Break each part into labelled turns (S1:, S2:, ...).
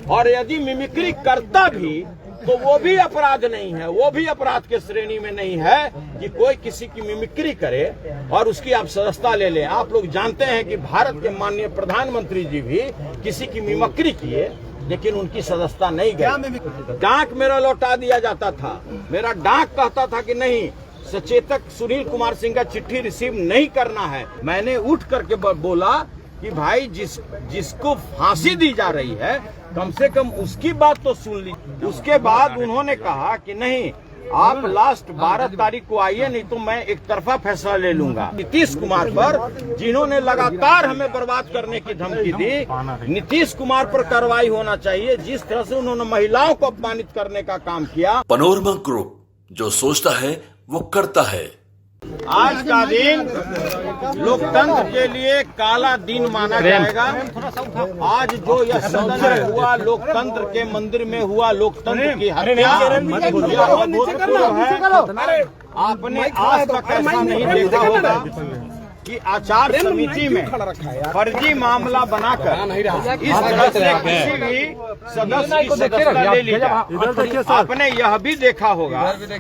S1: और यदि मिमिक्री करता भी तो वो भी अपराध नहीं है, वो भी अपराध के श्रेणी में नहीं है कि कोई किसी की मिमिक्री करे और उसकी आप सदस्यता ले लें। आप लोग जानते हैं कि भारत के माननीय प्रधानमंत्री जी भी किसी की मिमिक्री किए लेकिन उनकी सदस्यता नहीं गई। डाक मेरा लौटा दिया जाता था, मेरा डाक कहता था कि नहीं, सचेतक सुनील कुमार सिंह का चिट्ठी रिसीव नहीं करना है। मैंने उठ करके बोला कि भाई जिसको फांसी दी जा रही है कम से कम उसकी बात तो सुन लीजिए। उसके बाद उन्होंने कहा कि नहीं, आप लास्ट 12 तारीख को आइए, नहीं तो मैं एक तरफा फैसला ले लूंगा। नीतीश कुमार पर, जिन्होंने लगातार हमें बर्बाद करने की धमकी दी, नीतीश कुमार पर कार्रवाई होना चाहिए। जिस तरह से उन्होंने महिलाओं को अपमानित करने का काम किया।
S2: पनोरमा ग्रुप, जो सोचता है वो करता है।
S1: आज का दिन लोकतंत्र के लिए काला दिन माना जाएगा। आज जो यह सदन में हुआ, लोकतंत्र के मंदिर में हुआ लोकतंत्र की हत्या, आपने आज तक ऐसा नहीं देखा होगा कि आचार समिति में फर्जी मामला बनाकर इस तरह से किसी भी सदस्य की सदस्यता ले ली जाए। आपने यह भी देखा होगा कि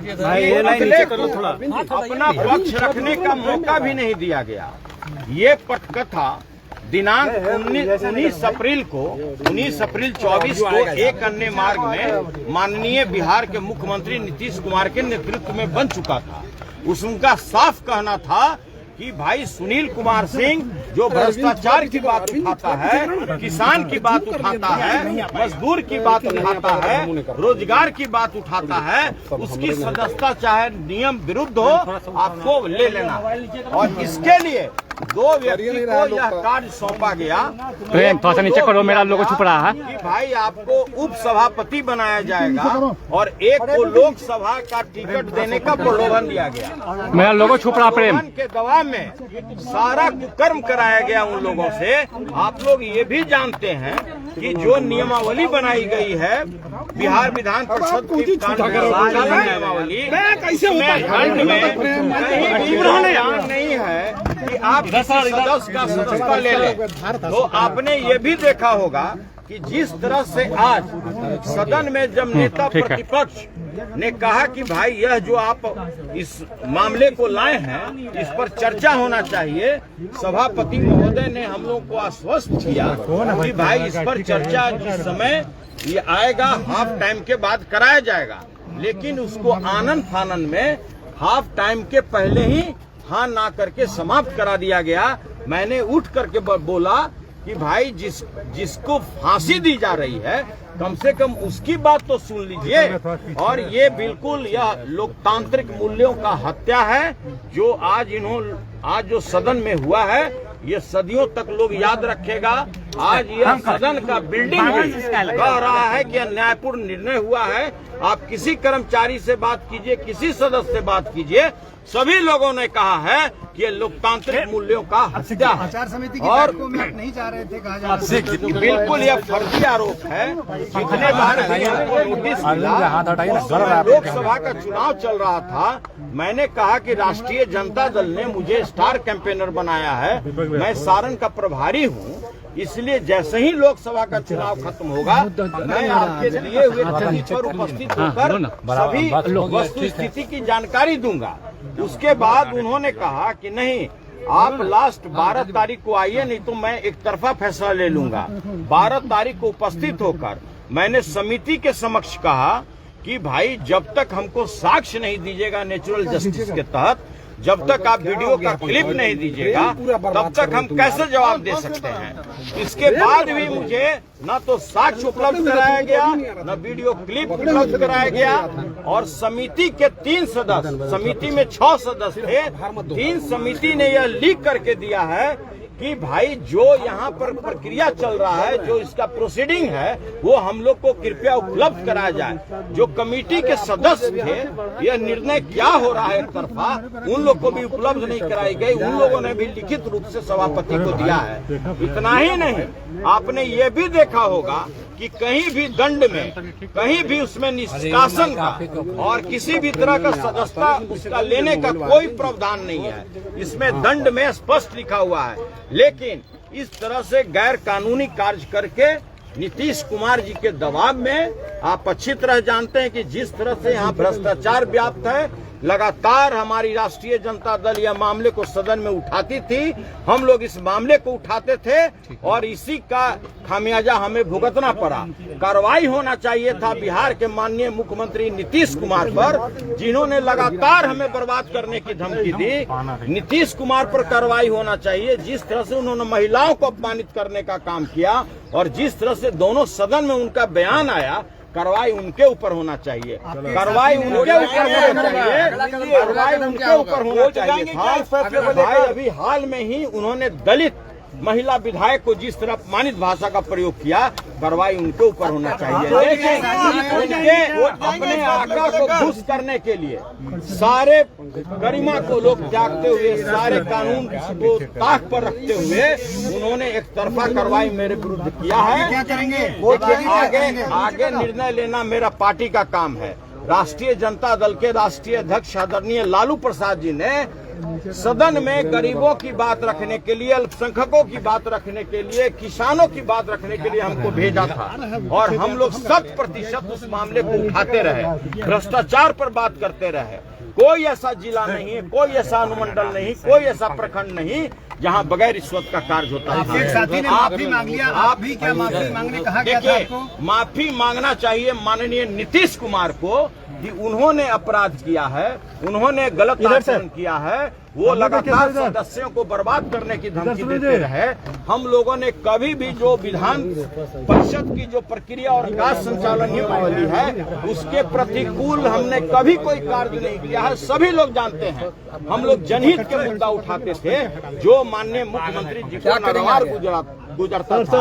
S1: अगले को अपना पक्ष रखने का मौका भी नहीं दिया गया। ये पटकथा दिनांक 19 अप्रैल 24 को एक अन्य मार्ग में माननीय बिहार के मुख्यमंत्री नीतीश कुमार के नेतृत्व में बन चुका था। उनका साफ कहना था कि भाई सुनील कुमार सिंह जो भ्रष्टाचार की बात उठाता है, किसान की बात उठाता है, मजदूर की बात उठाता है, रोजगार की बात उठाता है, उसकी सदस्यता चाहे नियम विरुद्ध हो आपको ले लेना। और इसके लिए 2 व्यक्ति को यह कार्य सौंपा गया।
S3: प्रेम थोड़ा सा नीचे करो, मेरा लोगो छुप रहा है
S1: कि भाई आपको उप सभापति बनाया जाएगा और एक को लोकसभा का टिकट देने का प्रलोभन दिया गया।
S3: मेरा लोगो छुप रहा। प्रेम
S1: के दबाव में सारा कुकर्म कराया गया उन लोगों से। आप लोग ये भी जानते हैं कि जो नियमावली बनाई गई है बिहार विधान परिषद की नियमावली, खंड में कहीं भी ध्यान नहीं है कि आप सदस्य का सदस्यता ले लें। तो आपने ये भी देखा होगा कि जिस तरह से आज सदन में जब नेता प्रतिपक्ष ने कहा कि भाई यह जो आप इस मामले को लाए हैं इस पर चर्चा होना चाहिए, सभापति महोदय ने हम लोग को आश्वस्त किया कि भाई इस पर चर्चा जिस समय ये आएगा हाफ टाइम के बाद कराया जाएगा। लेकिन उसको आनन फानन में हाफ टाइम के पहले ही हाँ ना करके समाप्त करा दिया गया। मैंने उठ करके बोला कि भाई जिसको फांसी दी जा रही है कम से कम उसकी बात तो सुन लीजिए। और ये बिल्कुल यह लोकतांत्रिक मूल्यों का हत्या है जो आज जो सदन में हुआ है, ये सदियों तक लोग याद रखेगा। आज यह सदन का बिल्डिंग भी कह रहा है कि न्यायपूर्ण निर्णय हुआ है। आप किसी कर्मचारी से बात कीजिए, किसी सदस्य से बात कीजिए, सभी लोगों ने कहा है कि ये लोकतांत्रिक मूल्यों का हत्या है।
S4: आचार समिति की
S1: और
S4: को नहीं जा रहे थे, कहा जा रहा है।
S1: बिल्कुल यह फर्जी आरोप है। जितने बार नोटिस मिला, लोकसभा का चुनाव चल रहा था, मैंने कहा कि राष्ट्रीय जनता दल ने मुझे स्टार कैंपेनर बनाया है, मैं सारण का प्रभारी हूँ, इसलिए जैसे ही लोकसभा का चुनाव खत्म होगा मैं आपके दिए हुए तिथि पर उपस्थित होकर सभी वस्तु स्थिति की जानकारी दूंगा। उसके बाद उन्होंने कहा कि नहीं, आप लास्ट 12 तारीख को आइए, नहीं तो मैं एक तरफा फैसला ले लूंगा। 12 तारीख को उपस्थित होकर मैंने समिति के समक्ष कहा कि भाई जब तक हमको साक्ष्य नहीं दीजिएगा नेचुरल जस्टिस के तहत, जब तक आप वीडियो का क्लिप नहीं दीजिएगा तब तक हम कैसे जवाब दे सकते हैं। इसके बाद भी मुझे न तो साक्ष्य उपलब्ध कराया गया, न वीडियो क्लिप उपलब्ध कराया गया। और समिति के 3 सदस्य, समिति में 6 सदस्य थे, 3 समिति ने यह लीक करके दिया है कि भाई जो यहाँ पर प्रक्रिया चल रहा है, जो इसका प्रोसीडिंग है, वो हम लोग को कृपया उपलब्ध कराया जाए। जो कमेटी के सदस्य थे, यह निर्णय क्या हो रहा है एक तरफा, उन लोग को भी उपलब्ध नहीं कराई गई। उन लोगों ने भी लिखित रूप से सभापति को दिया है। इतना ही नहीं, आपने ये भी देखा होगा कि कहीं भी दंड में, कहीं भी उसमें निष्कासन का और किसी भी तरह का सदस्यता उसका लेने का कोई प्रावधान नहीं है। इसमें दंड में स्पष्ट लिखा हुआ है। लेकिन इस तरह से गैर कानूनी कार्य करके नीतीश कुमार जी के दबाव में आप अच्छी तरह जानते हैं कि जिस तरह से यहाँ भ्रष्टाचार व्याप्त है, लगातार हमारी राष्ट्रीय जनता दल यह मामले को सदन में उठाती थी, हम लोग इस मामले को उठाते थे और इसी का खामियाजा हमें भुगतना पड़ा। कार्रवाई होना चाहिए था बिहार के माननीय मुख्यमंत्री नीतीश कुमार पर, जिन्होंने लगातार हमें बर्बाद करने की धमकी दी। नीतीश कुमार पर कार्रवाई होना चाहिए। जिस तरह से उन्होंने महिलाओं को अपमानित करने का काम किया और जिस तरह से दोनों सदन में उनका बयान आया, कार्रवाई उनके ऊपर होना चाहिए, कार्रवाई उनके ऊपर होना चाहिए, कार्रवाई उनके ऊपर होना चाहिए था। भाई अभी हाल में ही उन्होंने दलित महिला विधायक को जिस तरह अपमानित भाषा का प्रयोग किया, कार्रवाई उनके ऊपर होना चाहिए। लेकिन उनके अपने आका को खुश करने के लिए सारे गरिमा को लोग त्यागते हुए, सारे कानून को ताक पर रखते हुए उन्होंने एक तरफा कार्रवाई मेरे विरुद्ध किया है।
S4: क्या करेंगे?
S1: आगे निर्णय लेना मेरा पार्टी का काम है। राष्ट्रीय जनता दल के राष्ट्रीय अध्यक्ष आदरणीय लालू प्रसाद जी ने सदन में गरीबों की बात रखने के लिए, अल्पसंख्यकों की बात रखने के लिए, किसानों की बात रखने के लिए हमको भेजा था और हम लोग 100% उस मामले को उठाते रहे, भ्रष्टाचार पर बात करते रहे। कोई ऐसा जिला नहीं है, कोई ऐसा अनुमंडल नहीं, कोई ऐसा प्रखंड नहीं जहां बगैर रिश्वत का कार्य होता है।
S4: एक साथी ने माफी मांग लिया, आप भी क्या माफी मांगने कहा गया था आपको?
S1: माफी मांगना चाहिए माननीय नीतीश कुमार को कि उन्होंने अपराध किया है, उन्होंने गलत आचरण किया है, वो लगातार सदस्यों को बर्बाद करने की धमकी देते रहे। हम लोगों ने कभी भी जो विधान परिषद की जो प्रक्रिया और कार्य संचालन नियमावली है, उसके प्रतिकूल हमने कभी कोई कार्य नहीं किया है। सभी लोग जानते हैं, हम लोग जनहित के मुद्दा उठाते थे, जो माननीय मुख्यमंत्री जी को नागवार गुजरता था।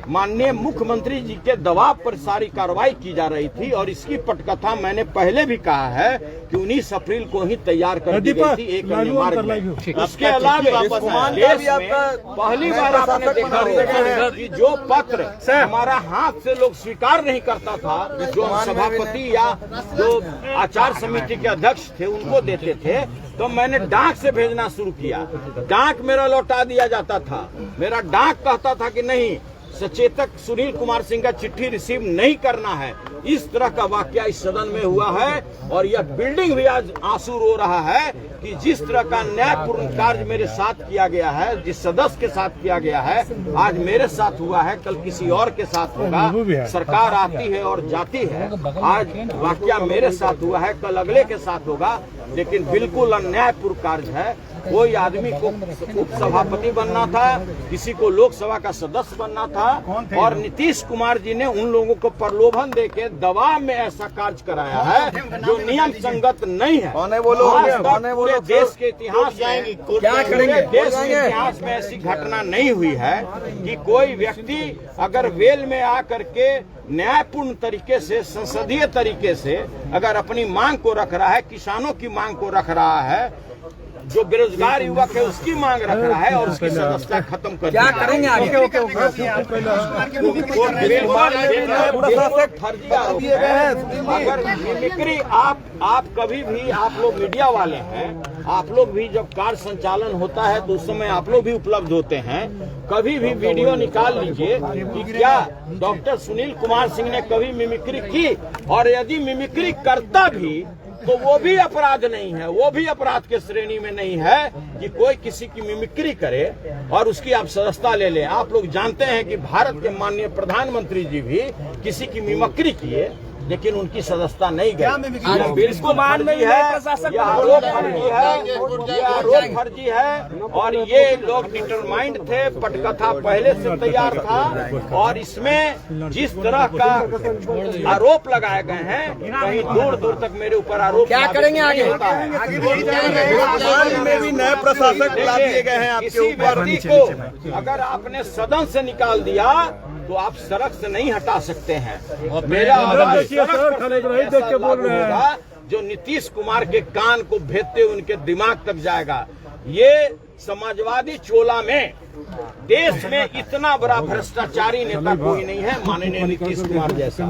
S1: माननीय मुख्यमंत्री जी के दबाव पर सारी कार्रवाई की जा रही थी और इसकी पटकथा मैंने पहले भी कहा है कि 19 अप्रैल को ही तैयार कर दी गई थी एक अन्य मार्ग में। उसके अलावा देश में पहली बार आपने देखा होगा कि जो पत्र हमारा हाथ से लोग स्वीकार नहीं करता था, जो सभापति या जो आचार समिति के अध्यक्ष थे उनको देते थे, तो मैंने डाक से भेजना शुरू किया। डाक मेरा लौटा दिया जाता था। मेरा डाक कहता था कि नहीं, सचेतक सुनील कुमार सिंह का चिट्ठी रिसीव नहीं करना है। इस तरह का वाकया इस सदन में हुआ है और यह बिल्डिंग भी आज आंसू रो रहा है कि जिस तरह का न्यायपूर्ण कार्य मेरे साथ किया गया है, जिस सदस्य के साथ किया गया है, आज मेरे साथ हुआ है, कल किसी और के साथ होगा। सरकार आती है और जाती है, आज वाकया मेरे साथ हुआ है, कल अगले के साथ होगा, लेकिन बिल्कुल अन्यायपूर्ण कार्य है। कोई आदमी को उपसभापति बनना था, किसी को लोकसभा का सदस्य बनना था और नीतीश कुमार जी ने उन लोगों को प्रलोभन देके दबाव में ऐसा कार्य कराया है जो नियम संगत नहीं है। पूरे देश के इतिहास में, क्या करेंगे, देश के इतिहास में ऐसी घटना नहीं हुई है कि कोई व्यक्ति अगर वेल में आकर के न्यायपूर्ण तरीके से, संसदीय तरीके से अगर अपनी मांग को रख रहा है, किसानों की मांग को रख रहा है, जो बेरोजगार युवक है उसकी मांग रख रहा है और उसकी सदस्यता खत्म कर क्या करेंगे आगे? अगर मिमिक्री आप कभी भी, आप लोग मीडिया वाले हैं, आप लोग भी जब कार्य संचालन होता है तो उस समय आप लोग भी उपलब्ध होते हैं। कभी भी वीडियो निकाल लीजिए कि क्या डॉक्टर सुनील कुमार सिंह ने कभी मिमिक्री की, और यदि मिमिक्री करता भी तो वो भी अपराध नहीं है, वो भी अपराध के श्रेणी में नहीं है कि कोई किसी की मिमिक्री करे और उसकी आप सदस्यता ले ले। आप लोग जानते हैं कि भारत के माननीय प्रधानमंत्री जी भी किसी की मिमिक्री किए लेकिन उनकी सदस्यता नहीं गई। बिल्कुल फर्जी है, यह आरोप फर्जी है, यह आरोप फर्जी है और ये लोग डिटरमाइंड थे, पटकथा पहले से तैयार था और इसमें जिस तरह का आरोप लगाए गए हैं, कहीं दूर दूर तक मेरे ऊपर आरोप क्या करेंगे आगे होता है।
S5: में भी नए प्रशासक ला दिए गए हैं आपके ऊपर।
S1: व्यक्ति को अगर आपने सदन से निकाल दिया तो आप सड़क से नहीं हटा सकते हैं। मेरा आवाज सड़क पर जो नीतीश कुमार के कान को भेदते हुए उनके दिमाग तक जाएगा। ये समाजवादी चोला में देश में इतना बड़ा भ्रष्टाचारी नेता कोई नहीं है माननीय नीतीश कुमार जैसा।